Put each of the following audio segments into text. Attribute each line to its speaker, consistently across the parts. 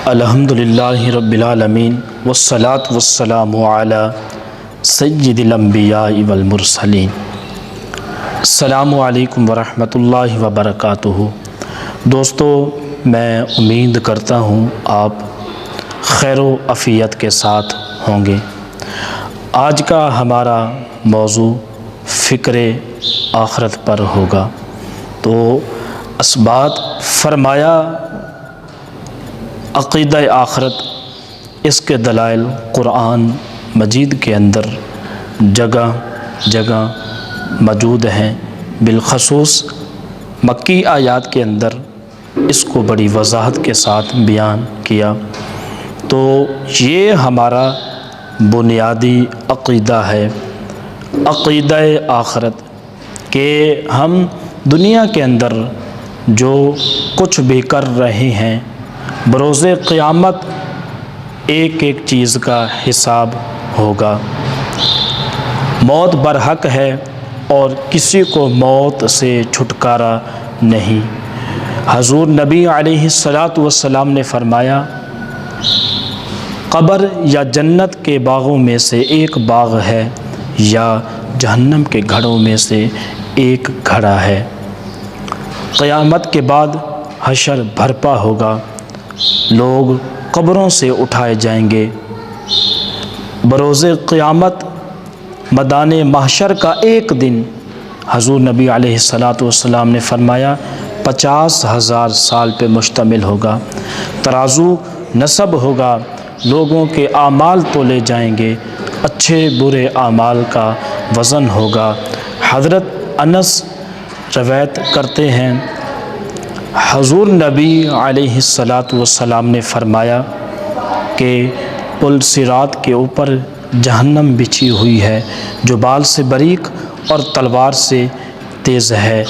Speaker 1: الحمدللہ رب العالمین والصلاة والسلام علی سید الانبیاء والمرسلین۔ السلام علیکم ورحمۃ اللہ وبرکاتہ۔ دوستو، میں امید کرتا ہوں آپ خیر و عافیت کے ساتھ ہوں گے۔ آج کا ہمارا موضوع فکر آخرت پر ہوگا۔ تو اسبات فرمایا عقیدہ آخرت، اس کے دلائل قرآن مجید کے اندر جگہ جگہ موجود ہیں، بالخصوص مکی آیات کے اندر اس کو بڑی وضاحت کے ساتھ بیان کیا۔ تو یہ ہمارا بنیادی عقیدہ ہے، عقیدہ آخرت، کہ ہم دنیا کے اندر جو کچھ بھی کر رہے ہیں، بروز قیامت ایک ایک چیز کا حساب ہوگا۔ موت برحق ہے اور کسی کو موت سے چھٹکارا نہیں۔ حضور نبی علیہ الصلاۃ نے فرمایا، قبر یا جنت کے باغوں میں سے ایک باغ ہے یا جہنم کے گھڑوں میں سے ایک گھڑا ہے۔ قیامت کے بعد حشر بھرپا ہوگا، لوگ قبروں سے اٹھائے جائیں گے۔ بروز قیامت میدان محشر کا ایک دن حضور نبی علیہ الصلاۃ نے فرمایا 50,000 سال پہ مشتمل ہوگا۔ ترازو نصب ہوگا، لوگوں کے اعمال تولے جائیں گے، اچھے برے اعمال کا وزن ہوگا۔ حضرت انس روایت کرتے ہیں، حضور نبی علیہ الصلاۃ نے فرمایا کہ پل صراط کے اوپر جہنم بچھی ہوئی ہے، جو بال سے باریک اور تلوار سے تیز ہے۔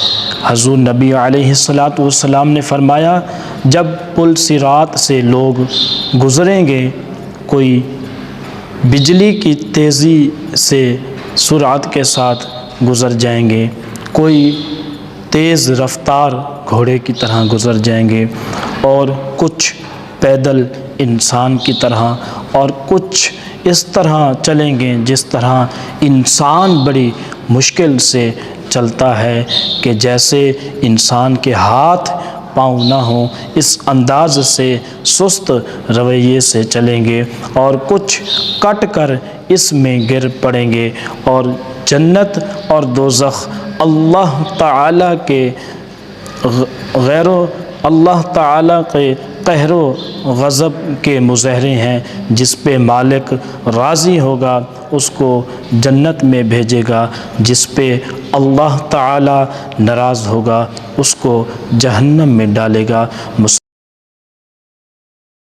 Speaker 1: حضور نبی علیہ الصلاۃ نے فرمایا، جب پل صراط سے لوگ گزریں گے، کوئی بجلی کی تیزی سے سرعت کے ساتھ گزر جائیں گے، کوئی تیز رفتار گھوڑے کی طرح گزر جائیں گے، اور کچھ پیدل انسان کی طرح، اور کچھ اس طرح چلیں گے جس طرح انسان بڑی مشکل سے چلتا ہے، کہ جیسے انسان کے ہاتھ پاؤں نہ ہوں، اس انداز سے سست رویے سے چلیں گے، اور کچھ کٹ کر اس میں گر پڑیں گے، اور جنت اور دوزخ اللہ تعالیٰ کے اللہ تعالیٰ کے قہر و غضب کے مظاہرے ہیں۔ جس پہ مالک راضی ہوگا اس کو جنت میں بھیجے گا، جس پہ اللہ تعالیٰ ناراض ہوگا اس کو جہنم میں ڈالے گا۔